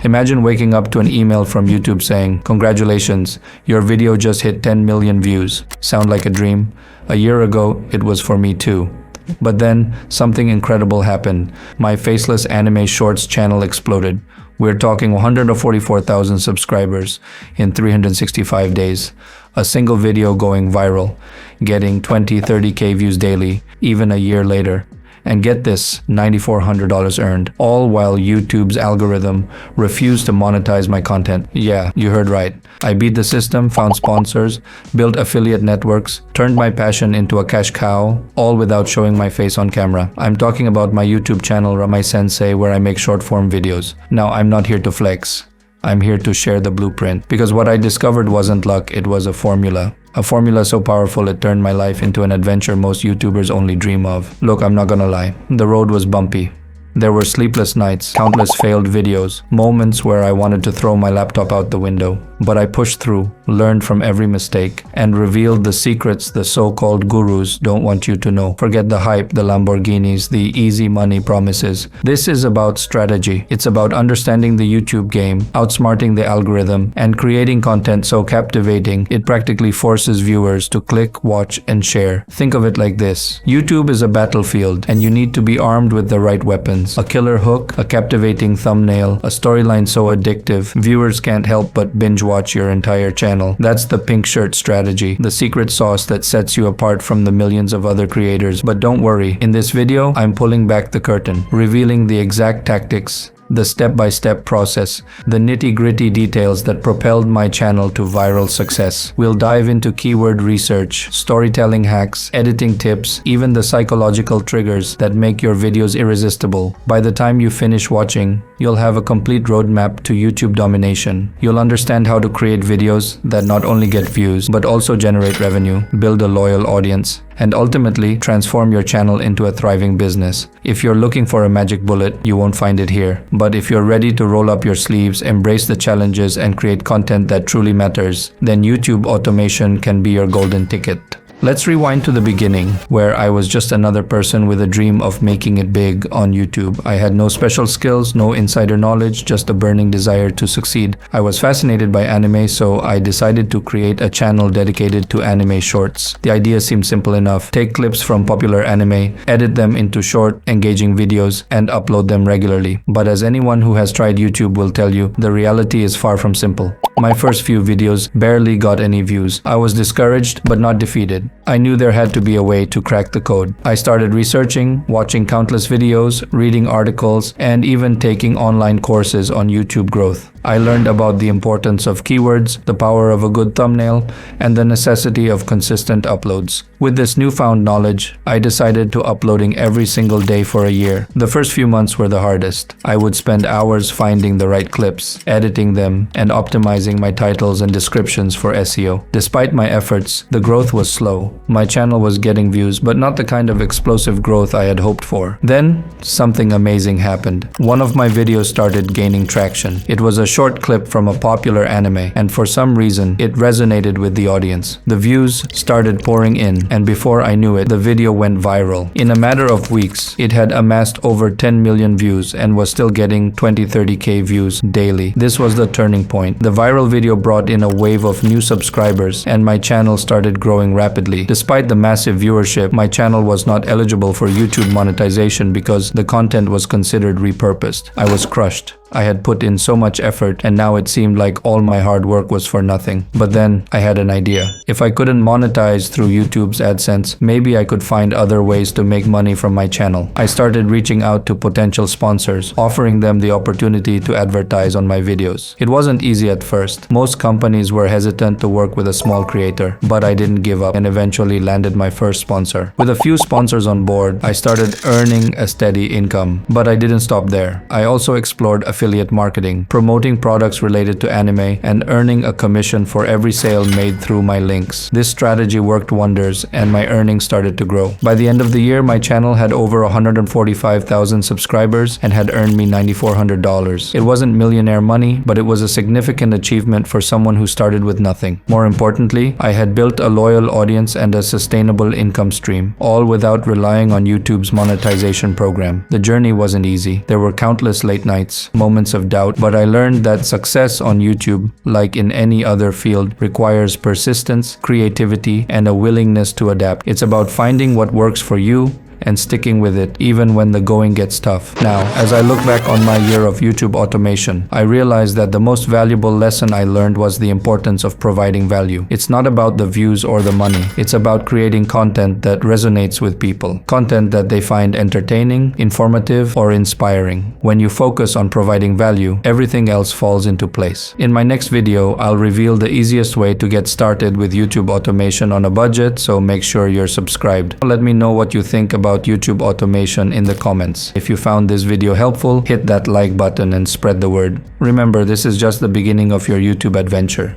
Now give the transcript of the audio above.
Imagine waking up to an email from YouTube saying, "Congratulations, your video just hit 10 million views." Sound like a dream? A year ago, it was for me too. But then, something incredible happened. My Faceless anime shorts channel exploded. We're talking 144,000 subscribers in 365 days. A single video going viral, getting 20-30K views daily, even a year later. And get this, $9,400 earned, all while YouTube's algorithm refused to monetize my content. Yeah, you heard right. I beat the system, found sponsors, built affiliate networks, turned my passion into a cash cow, all without showing my face on camera. I'm talking about my YouTube channel, Ramai Sensei, where I make short-form videos. Now, I'm not here to flex. I'm here to share the blueprint. Because what I discovered wasn't luck, it was a formula. A formula so powerful it turned my life into an adventure most YouTubers only dream of. Look, I'm not gonna lie. The road was bumpy. There were sleepless nights, countless failed videos, moments where I wanted to throw my laptop out the window. But I pushed through, learned from every mistake, and revealed the secrets the so-called gurus don't want you to know. Forget the hype, the Lamborghinis, the easy money promises. This is about strategy. It's about understanding the YouTube game, outsmarting the algorithm, and creating content so captivating it practically forces viewers to click, watch, and share. Think of it like this. YouTube is a battlefield, and you need to be armed with the right weapons. A killer hook, a captivating thumbnail, a storyline so addictive, viewers can't help but binge watch your entire channel. That's the pink shirt strategy, the secret sauce that sets you apart from the millions of other creators. But don't worry, in this video, I'm pulling back the curtain, revealing the exact tactics, the step-by-step process, the nitty-gritty details that propelled my channel to viral success. We'll dive into keyword research, storytelling hacks, editing tips, even the psychological triggers that make your videos irresistible. By the time you finish watching, you'll have a complete roadmap to YouTube domination. You'll understand how to create videos that not only get views, but also generate revenue, build a loyal audience, and ultimately transform your channel into a thriving business. If you're looking for a magic bullet, you won't find it here. But if you're ready to roll up your sleeves, embrace the challenges, and create content that truly matters, then YouTube automation can be your golden ticket. Let's rewind to the beginning, where I was just another person with a dream of making it big on YouTube. I had no special skills, no insider knowledge, just a burning desire to succeed. I was fascinated by anime, so I decided to create a channel dedicated to anime shorts. The idea seemed simple enough. Take clips from popular anime, edit them into short, engaging videos, and upload them regularly. But as anyone who has tried YouTube will tell you, the reality is far from simple. My first few videos barely got any views. I was discouraged, but not defeated. I knew there had to be a way to crack the code. I started researching, watching countless videos, reading articles, and even taking online courses on YouTube growth. I learned about the importance of keywords, the power of a good thumbnail, and the necessity of consistent uploads. With this newfound knowledge, I decided to uploading every single day for a year. The first few months were the hardest. I would spend hours finding the right clips, editing them, and optimizing my titles and descriptions for SEO. Despite my efforts, the growth was slow. My channel was getting views, but not the kind of explosive growth I had hoped for. Then, something amazing happened. One of my videos started gaining traction. It was a short clip from a popular anime, and for some reason, it resonated with the audience. The views started pouring in, and before I knew it, the video went viral. In a matter of weeks, it had amassed over 10 million views and was still getting 20-30K views daily. This was the turning point. The viral video brought in a wave of new subscribers, and my channel started growing rapidly. Despite the massive viewership, my channel was not eligible for YouTube monetization because the content was considered repurposed. I was crushed. I had put in so much effort, and now it seemed like all my hard work was for nothing. But then I had an idea. If I couldn't monetize through YouTube's AdSense, maybe I could find other ways to make money from my channel. I started reaching out to potential sponsors, offering them the opportunity to advertise on my videos. It wasn't easy at first. Most companies were hesitant to work with a small creator, but I didn't give up and eventually landed my first sponsor. With a few sponsors on board, I started earning a steady income. But I didn't stop there. I also explored affiliate marketing, promoting products related to anime, and earning a commission for every sale made through my links. This strategy worked wonders, and my earnings started to grow. By the end of the year, my channel had over 145,000 subscribers and had earned me $9,400. It wasn't millionaire money, but it was a significant achievement for someone who started with nothing. More importantly, I had built a loyal audience and a sustainable income stream, all without relying on YouTube's monetization program. The journey wasn't easy. There were countless late nights, moments of doubt, but I learned that success on YouTube, like in any other field, requires persistence, creativity, and a willingness to adapt. It's about finding what works for you and sticking with it even when the going gets tough. Now, as I look back on my year of YouTube automation, I realized that the most valuable lesson I learned was the importance of providing value. It's not about the views or the money. It's about creating content that resonates with people, content that they find entertaining, informative, or inspiring. When you focus on providing value, everything else falls into place. In my next video, I'll reveal the easiest way to get started with YouTube automation on a budget, so make sure you're subscribed. Let me know what you think about YouTube automation in the comments. If you found this video helpful, hit that like button and spread the word. Remember, this is just the beginning of your YouTube adventure.